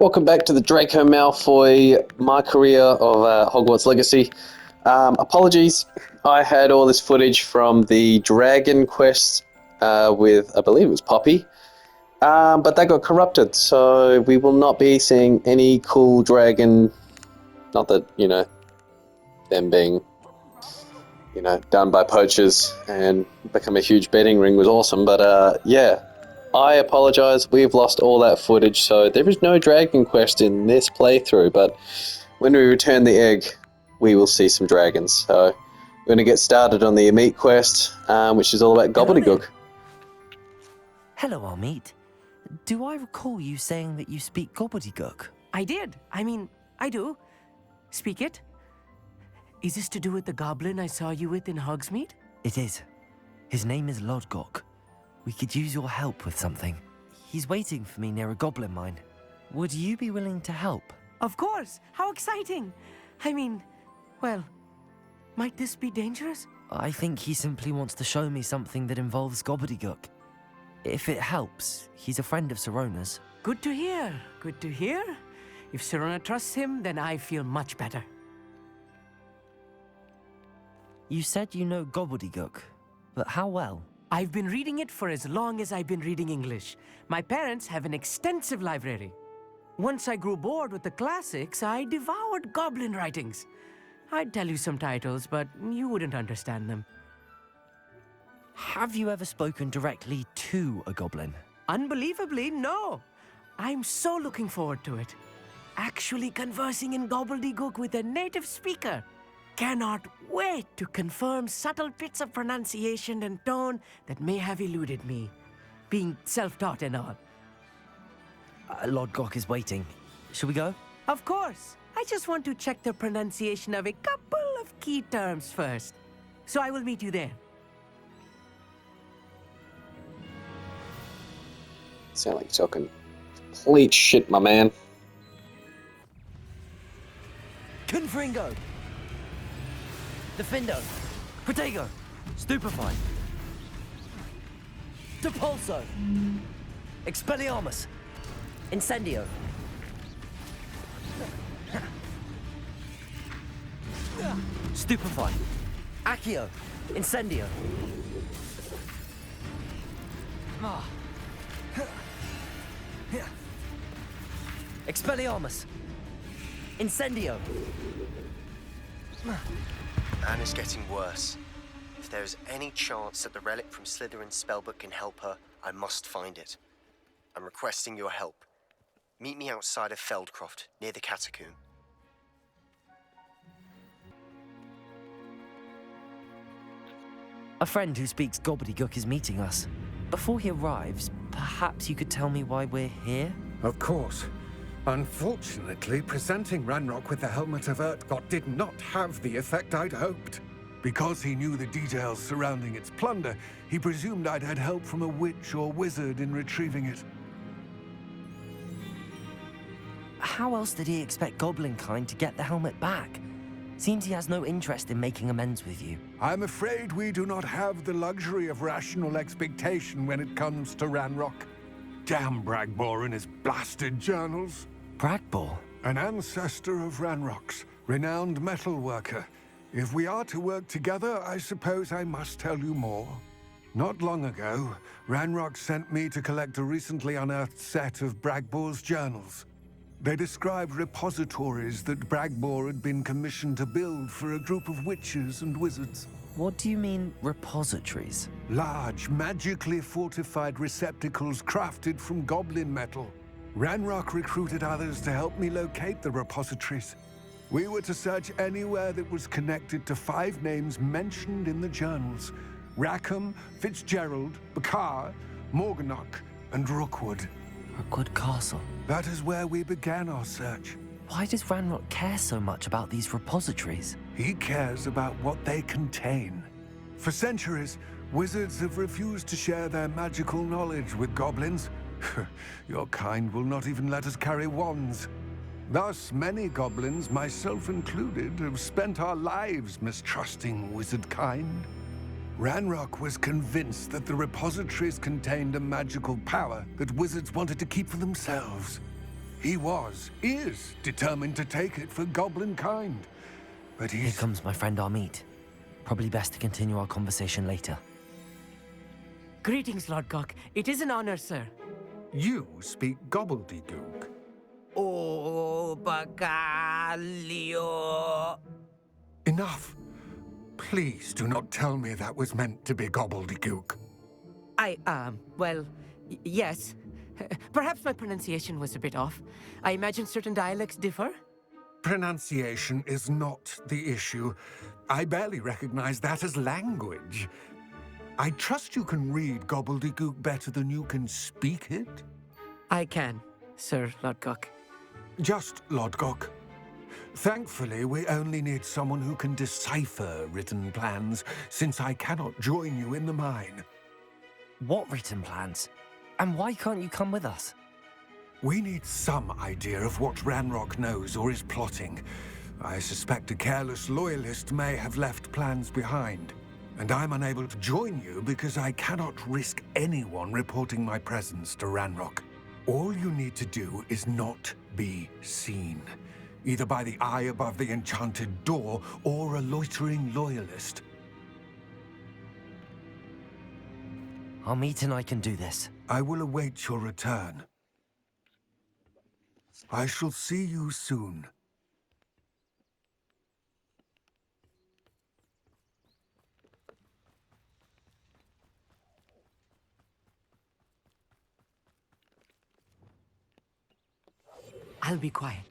Welcome back to the Draco Malfoy My Career of Hogwarts Legacy. Apologies, I had all this footage from the Dragon Quest with, I believe it was Poppy, but that got corrupted, so we will not be seeing any cool dragon, not that, them being, done by poachers and become a huge betting ring was awesome, but yeah. I apologise, we've lost all that footage, so there is no Dragon Quest in this playthrough, but when we return the egg, we will see some dragons. So we're going to get started on the Amit quest, which is all about gobbledygook. Hello, Amit. Do I recall you saying that you speak gobbledygook? I did. I do. Speak it. Is this to do with the goblin I saw you with in Hogsmeade? It is. His name is Lodgok. We could use your help with something. He's waiting for me near a goblin mine. Would you be willing to help? Of course! How exciting! Well, might this be dangerous? I think he simply wants to show me something that involves gobbledygook. If it helps, he's a friend of Sirona's. Good to hear. Good to hear. If Sirona trusts him, then I feel much better. You said you know gobbledygook, but how well? I've been reading it for as long as I've been reading English. My parents have an extensive library. Once I grew bored with the classics, I devoured goblin writings. I'd tell you some titles, but you wouldn't understand them. Have you ever spoken directly to a goblin? Unbelievably, no. I'm so looking forward to it. Actually conversing in gobbledygook with a native speaker. Cannot wait to confirm subtle bits of pronunciation and tone that may have eluded me, being self-taught and all. Lodgok is waiting. Shall we go? Of course. I just want to check the pronunciation of a couple of key terms first. So I will meet you there. Sound like you're talking complete shit, my man. Confringo! Defindo! Protego! Stupefy! Depulso! Expelliarmus! Incendio! Stupefy! Accio! Incendio! Expelliarmus! Incendio! Anna's getting worse. If there is any chance that the relic from Slytherin's spellbook can help her, I must find it. I'm requesting your help. Meet me outside of Feldcroft, near the catacomb. A friend who speaks gobbledygook is meeting us. Before he arrives, perhaps you could tell me why we're here? Of course. Unfortunately, presenting Ranrock with the Helmet of Urtkot did not have the effect I'd hoped. Because he knew the details surrounding its plunder, he presumed I'd had help from a witch or wizard in retrieving it. How else did he expect Goblinkind to get the helmet back? Seems he has no interest in making amends with you. I'm afraid we do not have the luxury of rational expectation when it comes to Ranrock. Damn Bragbor and his blasted journals. Bragbor? An ancestor of Ranrock's, renowned metalworker. If we are to work together, I suppose I must tell you more. Not long ago, Ranrock sent me to collect a recently unearthed set of Bragbor's journals. They described repositories that Bragbor had been commissioned to build for a group of witches and wizards. What do you mean, repositories? Large, magically fortified receptacles crafted from goblin metal. Ranrock recruited others to help me locate the repositories. We were to search anywhere that was connected to 5 names mentioned in the journals: Rackham, Fitzgerald, Bakar, Morganach, and Rookwood. Rookwood Castle. That is where we began our search. Why does Ranrock care so much about these repositories? He cares about what they contain. For centuries, wizards have refused to share their magical knowledge with goblins. Your kind will not even let us carry wands. Thus, many goblins, myself included, have spent our lives mistrusting wizard kind. Ranrock was convinced that the repositories contained a magical power that wizards wanted to keep for themselves. He is determined to take it for Goblin kind. But Here he's... comes my friend Amit. Probably best to continue our conversation later. Greetings, Lord Gok. It is an honor, sir. You speak gobbledygook. Oh, Bagalio. Enough. Please do not tell me that was meant to be gobbledygook. Well, yes. Perhaps my pronunciation was a bit off. I imagine certain dialects differ. Pronunciation is not the issue. I barely recognize that as language. I trust you can read gobbledygook better than you can speak it? I can, Sir Lord Gok. Just Lodgok. Thankfully, we only need someone who can decipher written plans, since I cannot join you in the mine. What written plans? And why can't you come with us? We need some idea of what Ranrock knows or is plotting. I suspect a careless loyalist may have left plans behind. And I'm unable to join you because I cannot risk anyone reporting my presence to Ranrock. All you need to do is not be seen, either by the eye above the enchanted door or a loitering loyalist. Amit and I can do this. I will await your return. I shall see you soon. I'll be quiet.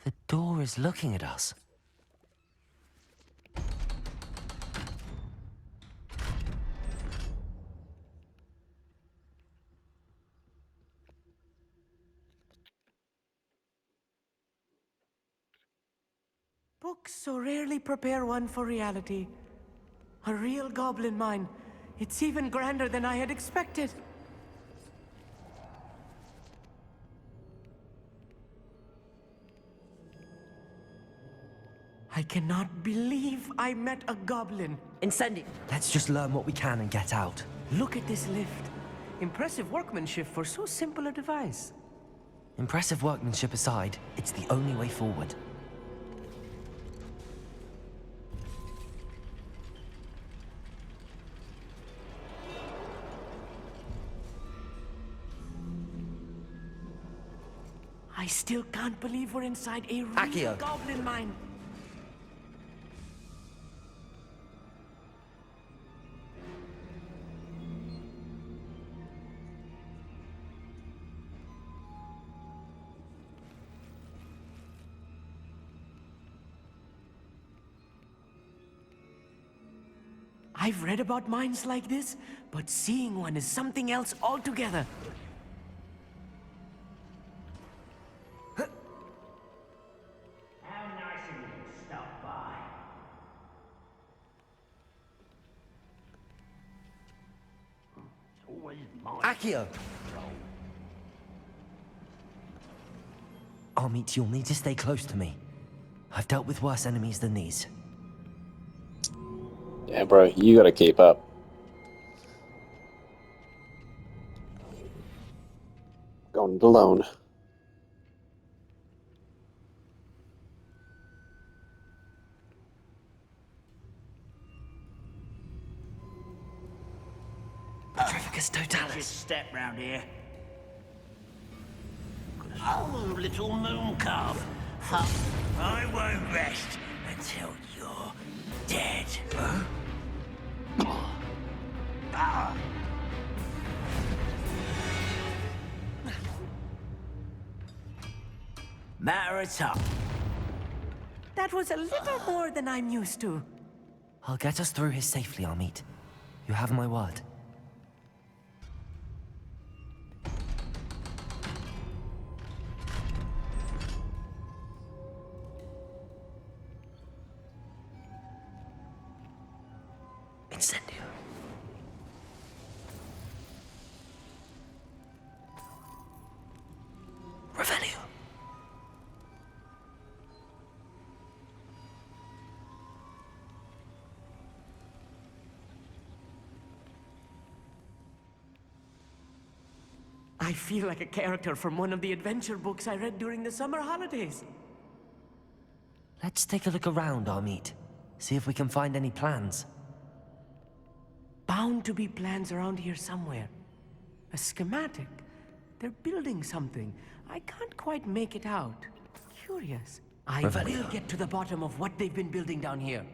The door is looking at us. Books so rarely prepare one for reality. A real goblin mine. It's even grander than I had expected. I cannot believe I met a goblin. Incendio. Let's just learn what we can and get out. Look at this lift. Impressive workmanship for so simple a device. Impressive workmanship aside, it's the only way forward. I still can't believe we're inside a real Accio. goblin mine. I've read about mines like this, but seeing one is something else altogether. How nice of you to stop by. It's always my Accio! Amit, you'll need to stay close to me. I've dealt with worse enemies than these. Yeah, bro, you gotta keep up. Going alone. Petrificus totalis. just step round here. Oh, little moon calf. I won't rest until you're dead. Huh? Matter of time. That was a little more than I'm used to. I'll get us through here safely, Amit. You have my word. Incendio. Revelio. I feel like a character from one of the adventure books I read during the summer holidays. Let's take a look around, Amit. See if we can find any plans. Bound to be plans around here somewhere. A schematic. They're building something. I can't quite make it out. Curious. I Revelio. will get to the bottom of what they've been building down here.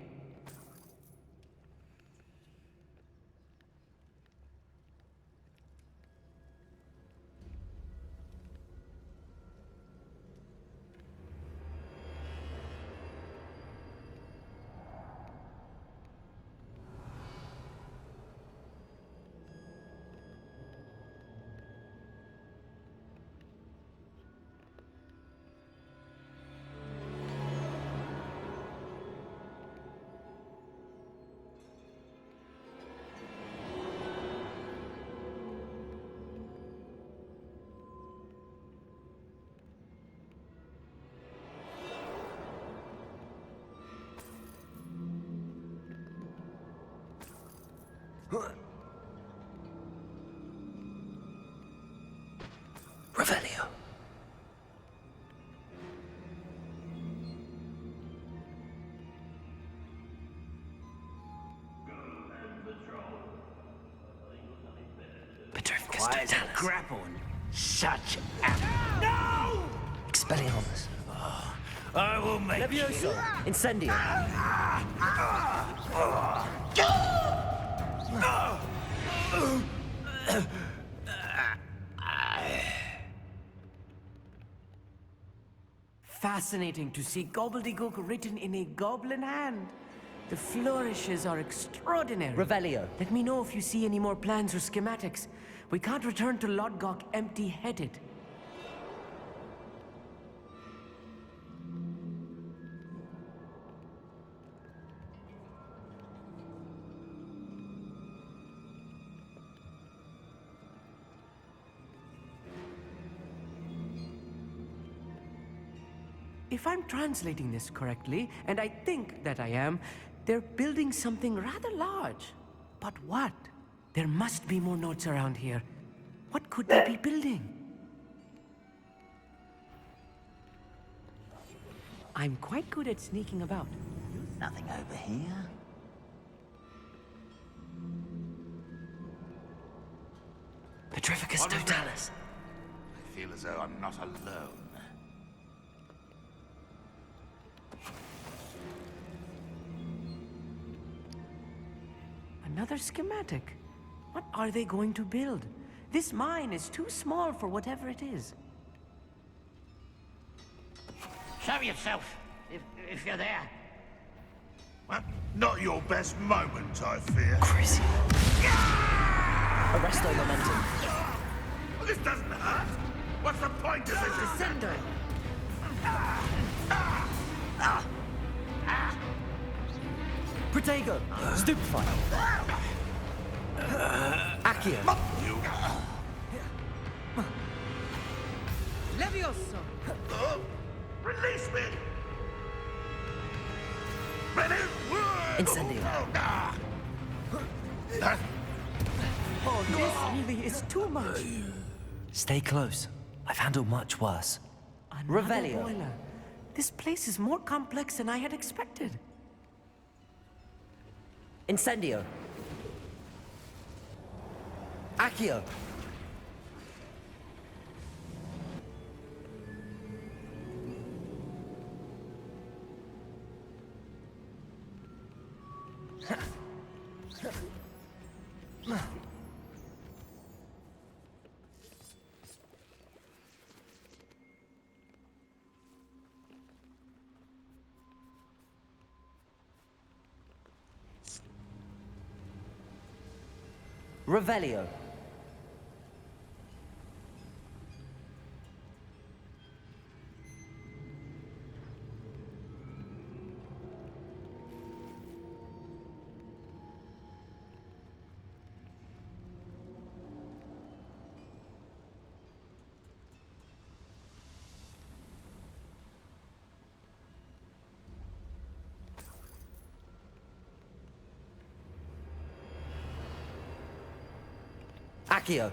Revelio. Petrificus totalis. Grapple. Such a... No! Expelliarmus. I will make Levioso. Incendio. Fascinating to see gobbledygook written in a goblin hand. The flourishes are extraordinary. Revelio. Let me know if you see any more plans or schematics. We can't return to Lodgok empty-headed. If I'm translating this correctly, and I think that I am, they're building something rather large. But what? There must be more notes around here. What could they be building? I'm quite good at sneaking about. Nothing over here. Petrificus totalis. I feel as though I'm not alone. Another schematic. What are they going to build? This mine is too small for whatever it is. Show yourself, if you're there. Well, not your best moment, I fear. Crazy. Arresto momentum. Well, this doesn't hurt. What's the point of this? Descender! Protego. Stupefy. Accio. Levioso! Release me! Ready? Incendio. Oh, this really is too much. Stay close. I've handled much worse. Another Revelio. boiler. This place is more complex than I had expected. Incendio. Accio. Revelio. Accio.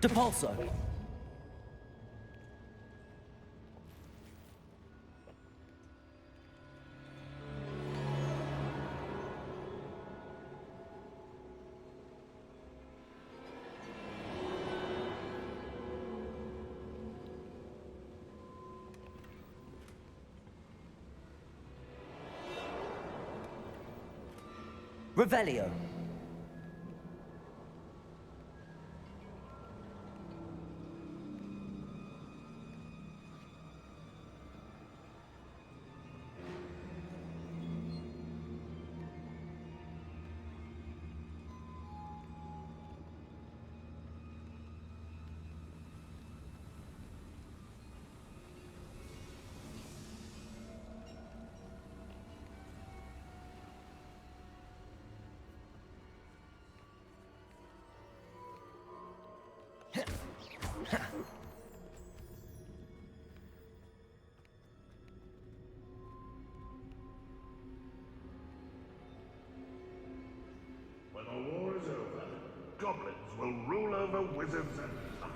Depulso. Revelio. When the war is over, goblins will rule over wizards and us.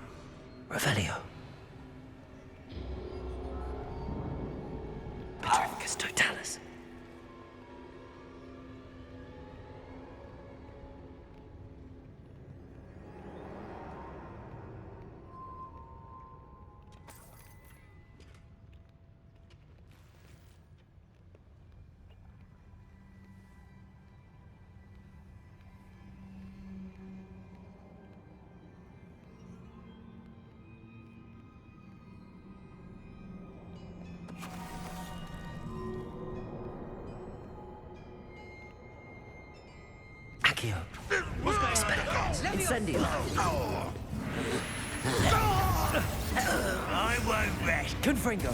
Revelio. Petrificus Totalis. Accio. Incendio. I won't rest. Confringo.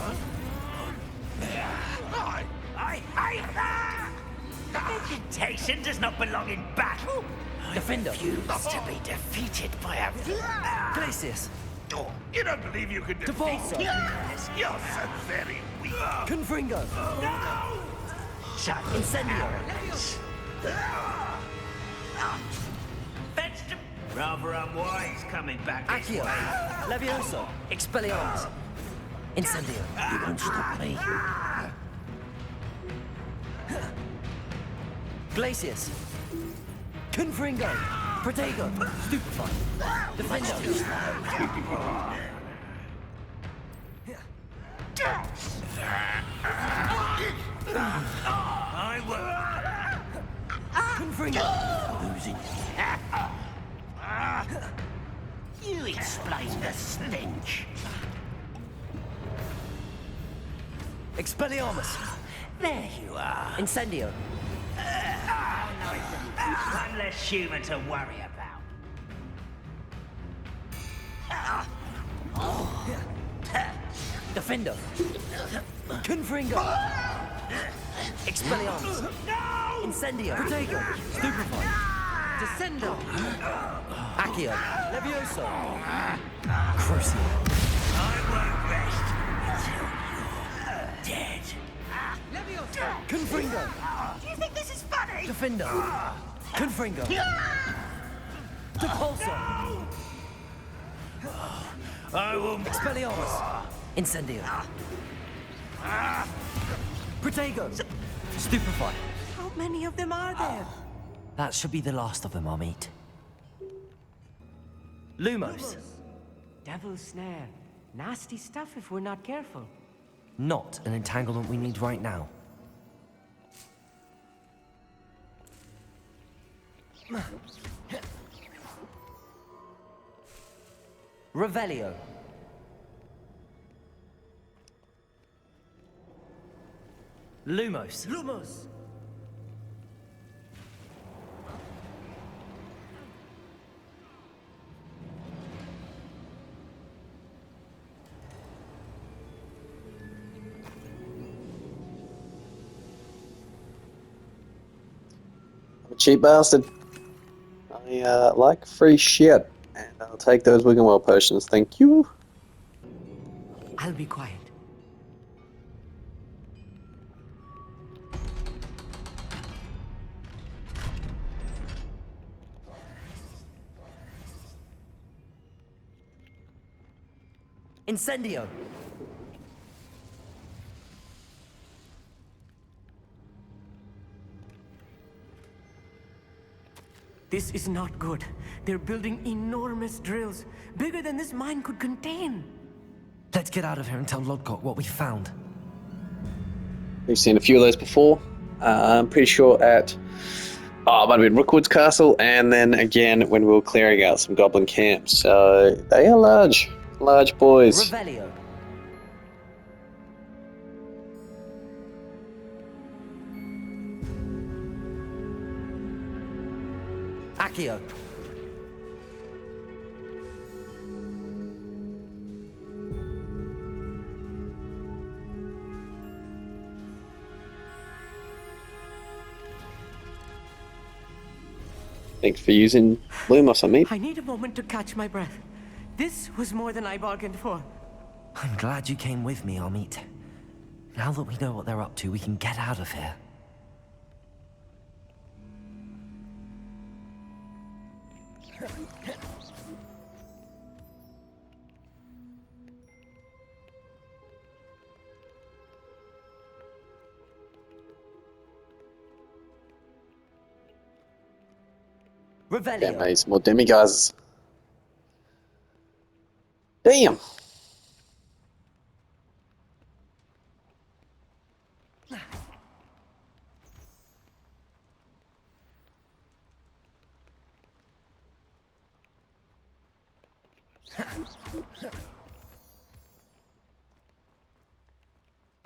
I hate that! Reputation does not belong in battle. Defender. Refuse to be defeated by a... Glacius. Oh, you don't believe you can defeat Depulso. Yes, you're so very weak. Confringo. No! Shut Incendio. Vegetable. Rather unwise coming back this Accio. way. Levioso. Expelliarmus. Incendio. You won't stop me. Glacius. Confringo. Protego. Stupefy. Defendo. I will. Confringo. Losing. You explain the stench. Expelliarmus. There you are. Incendio. One less human to worry about. Defendo. Confringo. Expelliarmus. No! Incendio. Protego. Stupefy. Descendo. Accio. Levioso. Crucio. I won't rest until you're dead. Confringo. Do you think this is funny? Defendo. Confringo. Depulso. I will. Expelliarmus. Incendio. Protego. Stupefy. How many of them are there? That should be the last of them I'll meet. Lumos. Devil's snare. Nasty stuff if we're not careful. Not an entanglement we need right now. Revelio. Lumos. Lumos! I'm a cheap bastard. I like free shit. And I'll take those Wiggenwell potions, thank you. I'll be quiet. Incendio! This is not good. They're building enormous drills, bigger than this mine could contain. Let's get out of here and tell Lodgok what we found. We've seen a few of those before. I'm pretty sure at... Oh, it might have been Rookwood's castle, and then again when we were clearing out some goblin camps. So they are large. Large boys. Revelio. Accio. Thanks for using Lumos on me. I need a moment to catch my breath. This was more than I bargained for. I'm glad you came with me, Amit. Now that we know what they're up to, we can get out of here. Damn, Revelio. mate, more demigods. Damn.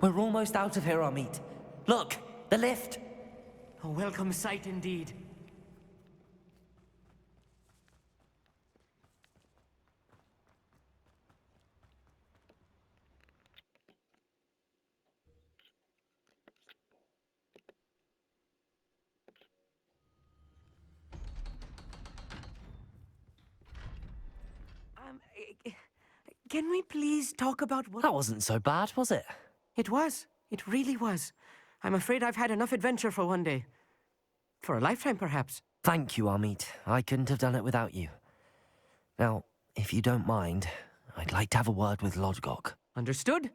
We're almost out of here, Amit. Look, the lift. A welcome sight indeed. Can we please talk about what... That wasn't so bad, was it? It was. It really was. I'm afraid I've had enough adventure for one day. For a lifetime, perhaps. Thank you, Amit. I couldn't have done it without you. Now, if you don't mind, I'd like to have a word with Lodgok. Understood?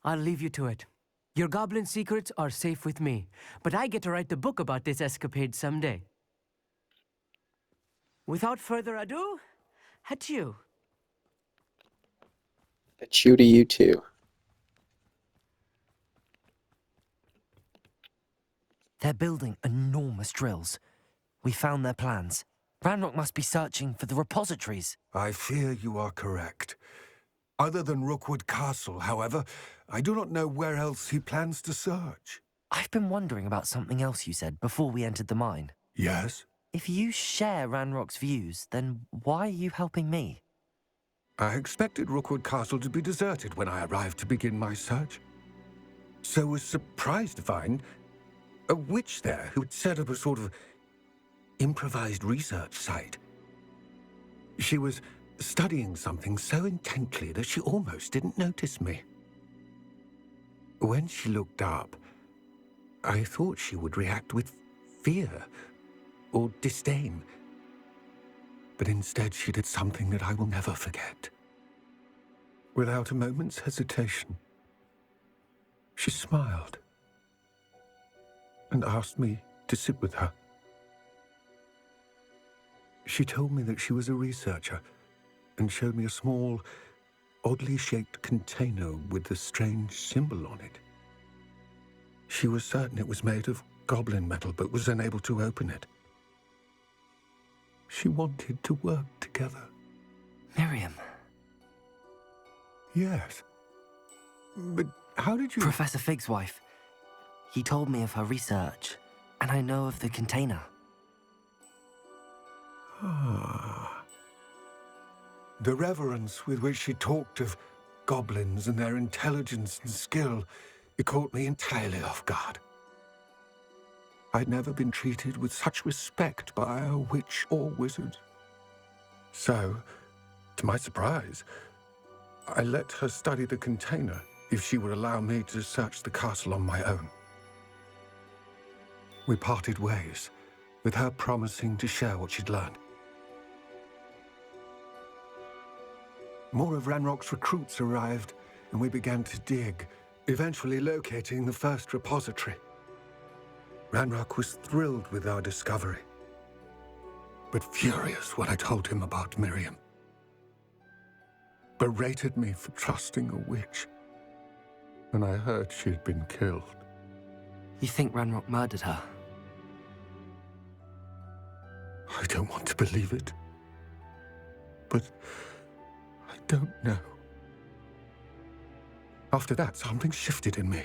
I'll leave you to it. Your goblin secrets are safe with me, but I get to write the book about this escapade someday. Without further ado, adieu. A chew to you too. They're building enormous drills. We found their plans. Ranrock must be searching for the repositories. I fear you are correct. Other than Rookwood Castle, however, I do not know where else he plans to search. I've been wondering about something else you said before we entered the mine. Yes? If you share Ranrock's views, then why are you helping me? I expected Rookwood Castle to be deserted when I arrived to begin my search. So was surprised to find a witch there who had set up a sort of improvised research site. She was studying something so intently that she almost didn't notice me. When she looked up, I thought she would react with fear or disdain. But instead she did something that I will never forget. Without a moment's hesitation, she smiled and asked me to sit with her. She told me that she was a researcher and showed me a small, oddly shaped container with a strange symbol on it. She was certain it was made of goblin metal, but was unable to open it. She wanted to work together. Miriam. Yes. But how did you... Professor Fig's wife. He told me of her research, and I know of the container. Ah. The reverence with which she talked of goblins and their intelligence and skill, it caught me entirely off guard. I'd never been treated with such respect by a witch or wizard. So, to my surprise, I let her study the container if she would allow me to search the castle on my own. We parted ways, with her promising to share what she'd learned. more of Ranrock's recruits arrived, and we began to dig, eventually locating the first repository. Ranrock was thrilled with our discovery, but furious when I told him about Miriam. Berated me for trusting a witch, and I heard she had been killed. You think Ranrock murdered her? I don't want to believe it, but I don't know. After that, something shifted in me.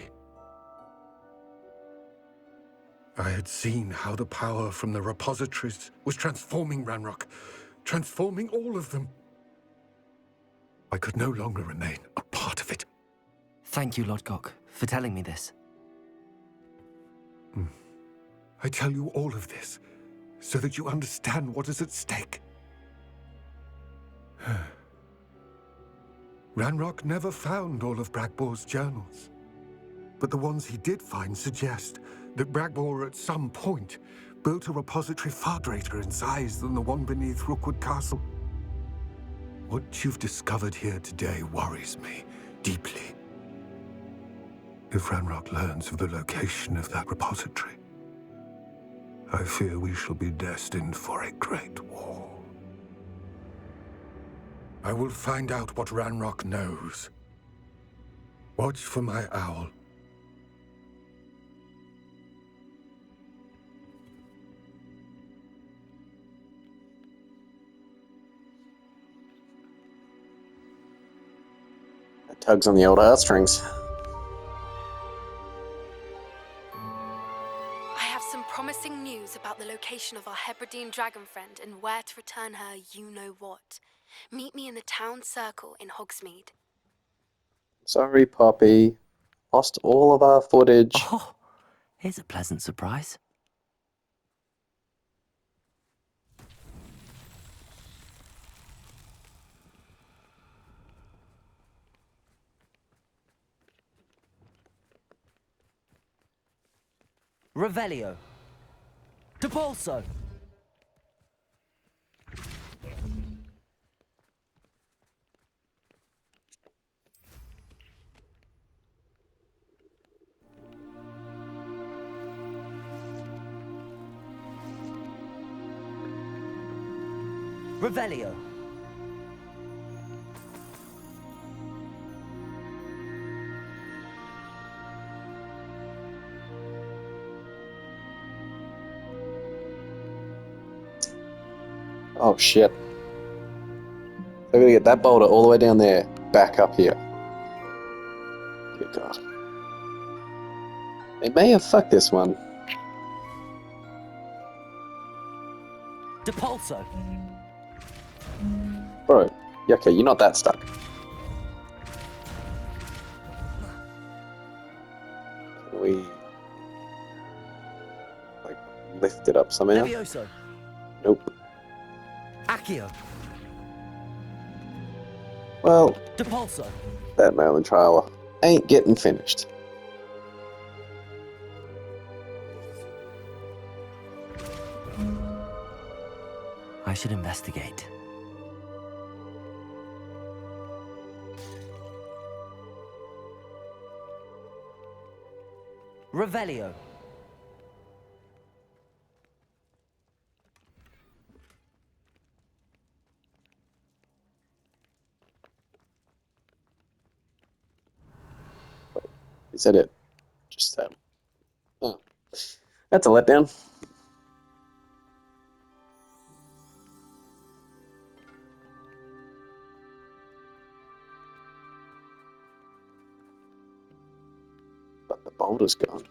I had seen how the power from the repositories was transforming Ranrock, transforming all of them. I could no longer remain a part of it. Thank you, Lodgok, for telling me this. I tell you all of this so that you understand what is at stake. Ranrock never found all of Bragbor's journals, but the ones he did find suggest that Bragbor at some point built a repository far greater in size than the one beneath Rookwood Castle. What you've discovered here today worries me deeply. If Ranrock learns of the location of that repository, I fear we shall be destined for a great war. I will find out what Ranrock knows. Watch for my owl. That tugs on the old heartstrings. I have some promising news about the location of our Hebridean dragon friend and where to return her you-know-what. Meet me in the town circle in Hogsmeade. Sorry, Poppy. Lost all of our footage. Oh, here's a pleasant surprise. Revelio. Depulso. Revelio. Oh shit. They're gonna get that boulder all the way down there, back up here. Good God. They may have fucked this one. Depulso. Bro, yeah, okay, you're not that stuck. Can we like lift it up somehow? Levioso. Nope. Accio. Well, Depulso. that Merlin trial ain't getting finished. I should investigate. Revelio. Is that it? Just oh, that's a letdown. But the boulder's gone.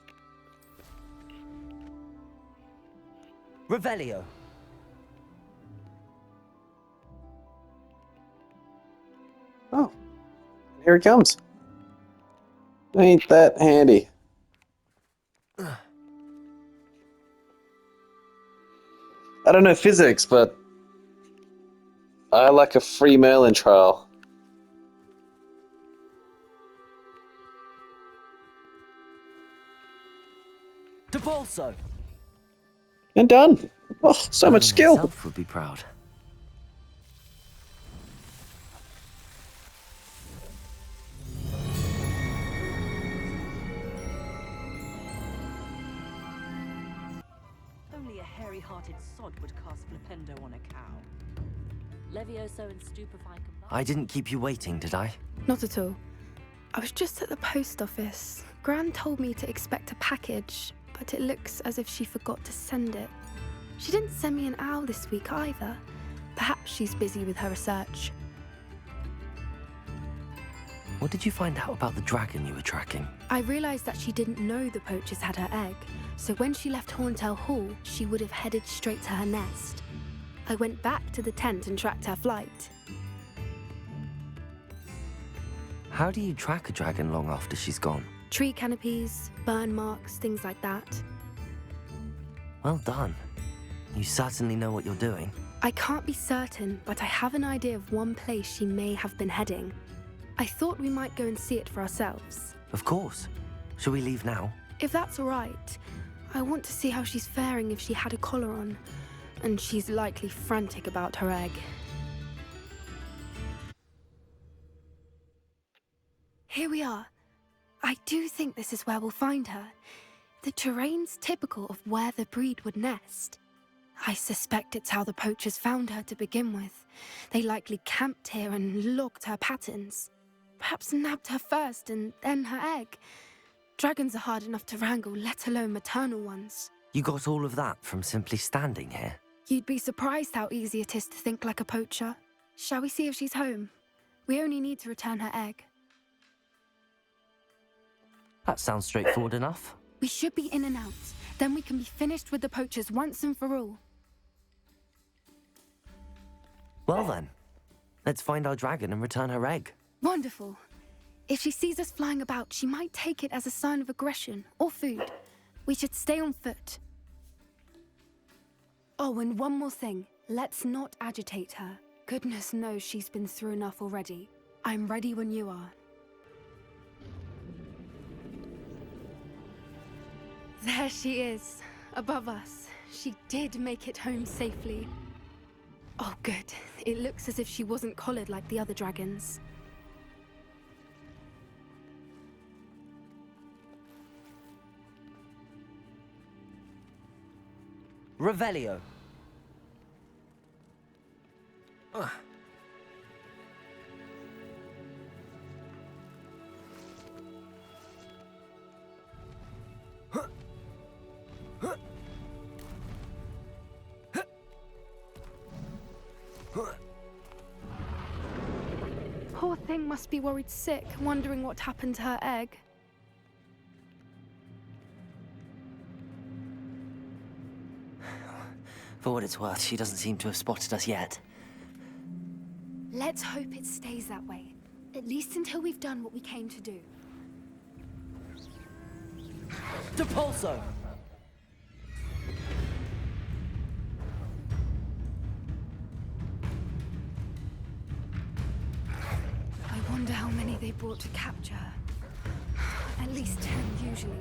Revelio. Oh, here he comes. Ain't that handy? I don't know physics, but I like a free Merlin trial. Depulso. And done. Oh, so much Merlin skill. himself would be proud. a hairy-hearted sod would cast Flipendo on a cow. Levioso and stupefying combined. I didn't keep you waiting, did I? Not at all. I was just at the post office. Gran told me to expect a package, but it looks as if she forgot to send it. She didn't send me an owl this week either. Perhaps she's busy with her research. What did you find out about the dragon you were tracking? I realized that she didn't know the poachers had her egg, so when she left Horntail Hall, she would have headed straight to her nest. I went back to the tent and tracked her flight. How do you track a dragon long after she's gone? Tree canopies, burn marks, things like that. Well done. You certainly know what you're doing. I can't be certain, but I have an idea of one place she may have been heading. I thought we might go and see it for ourselves. Of course. Shall we leave now? If that's all right, I want to see how she's faring if she had a collar on, and she's likely frantic about her egg. Here we are. I do think this is where we'll find her. The terrain's typical of where the breed would nest. I suspect it's how the poachers found her to begin with. They likely camped here and logged her patterns. Perhaps nabbed her first and then her egg. Dragons are hard enough to wrangle, let alone maternal ones. You got all of that from simply standing here? You'd be surprised how easy it is to think like a poacher. Shall we see if she's home? We only need to return her egg. That sounds straightforward enough. We should be in and out. Then we can be finished with the poachers once and for all. Well then, let's find our dragon and return her egg. Wonderful. If she sees us flying about, she might take it as a sign of aggression or food. We should stay on foot. Oh, and one more thing. Let's not agitate her. Goodness knows she's been through enough already. I'm ready when you are. There she is, above us. She did make it home safely. Oh, good. It looks as if she wasn't collared like the other dragons. Revelio. Poor thing must be worried sick, wondering what happened to her egg. For what it's worth, she doesn't seem to have spotted us yet. Let's hope it stays that way. At least until we've done what we came to do. Depulso! I wonder how many they brought to capture her. At least 10 usually.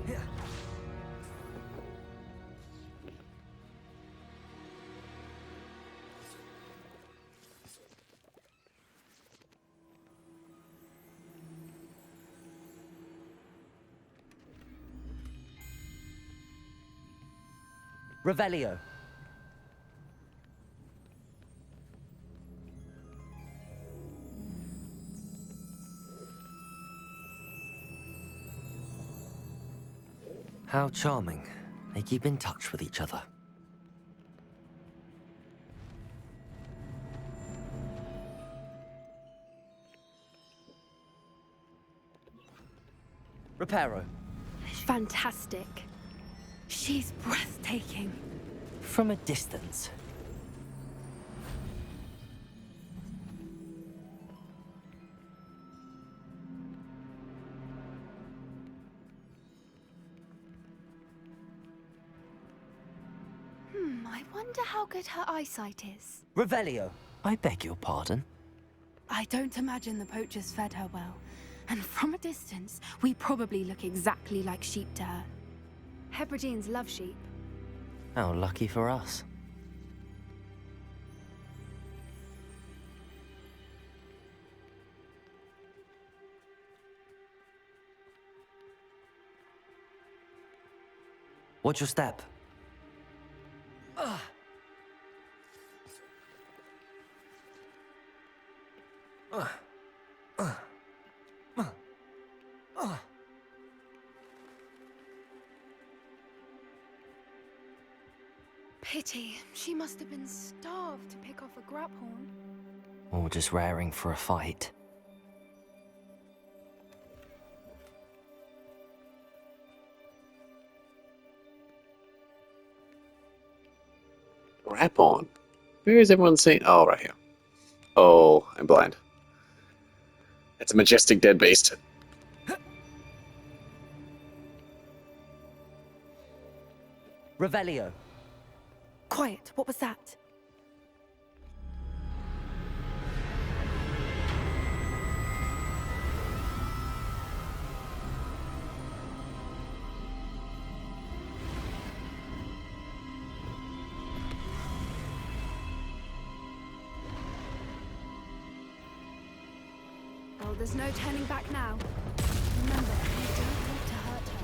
Revelio. How charming. They keep in touch with each other. Reparo. Fantastic. She's breathtaking. From a distance. I wonder how good her eyesight is. Revelio. I beg your pardon? I don't imagine the poachers fed her well. And from a distance, we probably look exactly like sheep to her. Hebrideans love sheep. How lucky for us. Watch your step. Pity. She must have been starved to pick off a graphorn. Or just raring for a fight. Rap on. Where is everyone seeing? Oh, right here. Oh, I'm blind. It's a majestic dead beast. Revelio. Quiet. What was that? Well, there's no turning back now. Remember, we don't want to hurt her.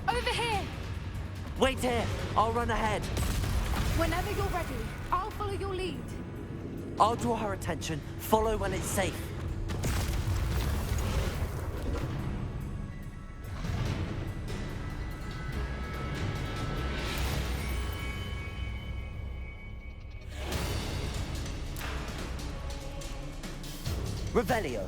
Over here! Wait here. I'll run ahead. Whenever you're ready, I'll follow your lead. I'll draw her attention. Follow when it's safe. Revelio.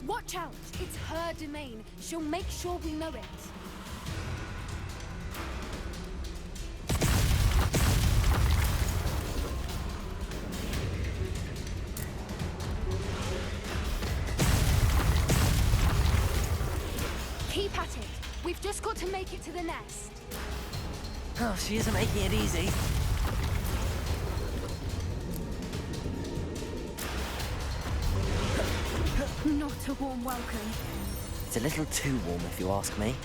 Watch out! It's her domain. She'll make sure we know it. Keep at it. We've just got to make it to the nest. Oh, she isn't making it easy. Not a warm welcome. It's a little too warm, if you ask me.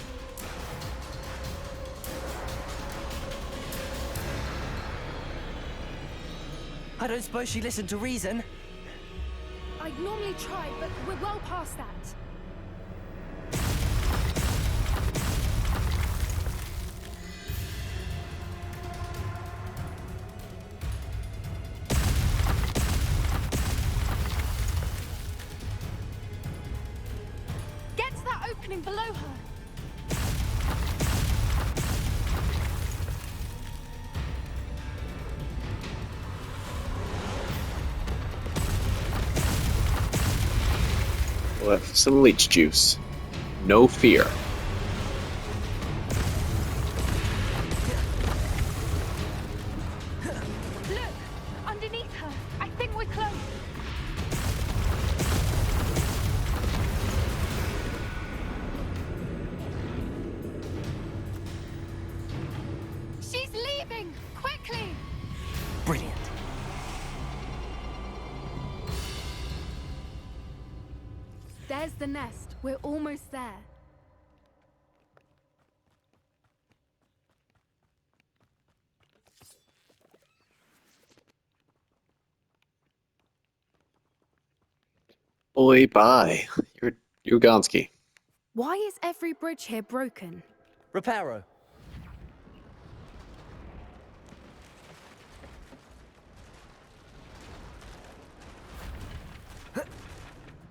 I don't suppose she listened to reason. I'd normally try, but we're well past that. Get to that opening below her. We'll have some leech juice. No fear. Look! Underneath her. I think we're close. She's leaving! Quickly! Brilliant. There's the nest. We're almost there. Boy, bye. You're Gonski. Why is every bridge here broken? Reparo.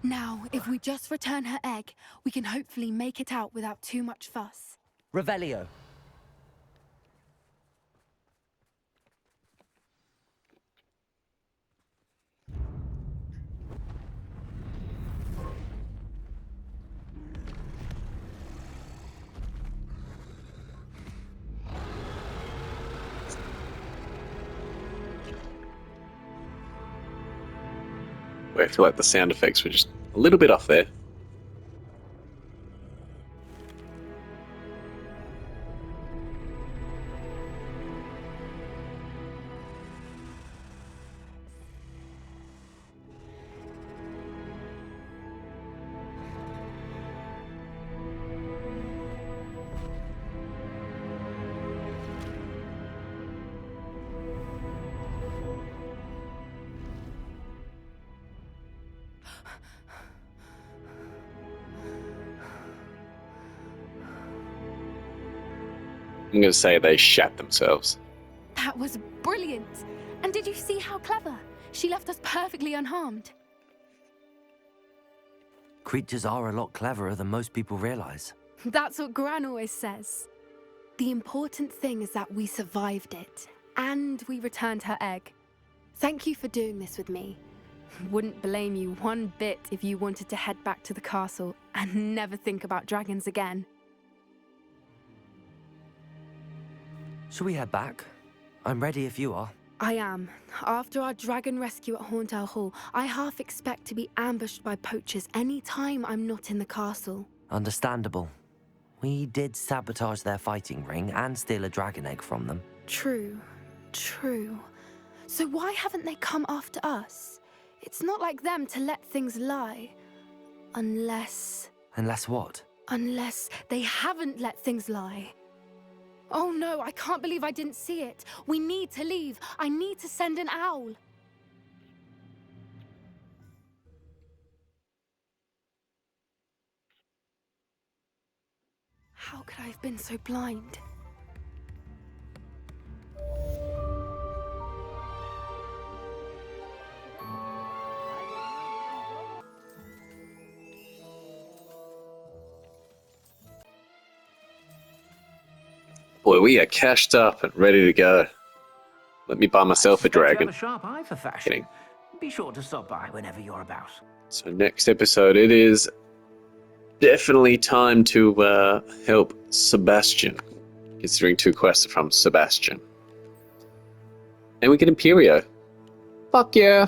Now, if we just return her egg, we can hopefully make it out without too much fuss. Revelio. I feel like the sound effects were just a little bit off there. I'm going to say they shat themselves. That was brilliant. And did you see how clever? She left us perfectly unharmed. Creatures are a lot cleverer than most people realize. That's what Gran always says. The important thing is that we survived it, and we returned her egg. Thank you for doing this with me. Wouldn't blame you one bit if you wanted to head back to the castle and never think about dragons again. Shall we head back? I'm ready if you are. I am. After our dragon rescue at Hauntel Hall, I half expect to be ambushed by poachers any time I'm not in the castle. Understandable. We did sabotage their fighting ring and steal a dragon egg from them. True. So why haven't they come after us? It's not like them to let things lie. Unless what? Unless they haven't let things lie. Oh no, I can't believe I didn't see it. We need to leave. I need to send an owl. How could I have been so blind? Boy, we are cashed up and ready to go. Let me buy myself a dragon. You have a sharp eye for fashion. Kidding. Be sure to stop by whenever you're about. So next episode, it is definitely time to help Sebastian. Considering 2 quests from Sebastian. And we get Imperio. Fuck yeah.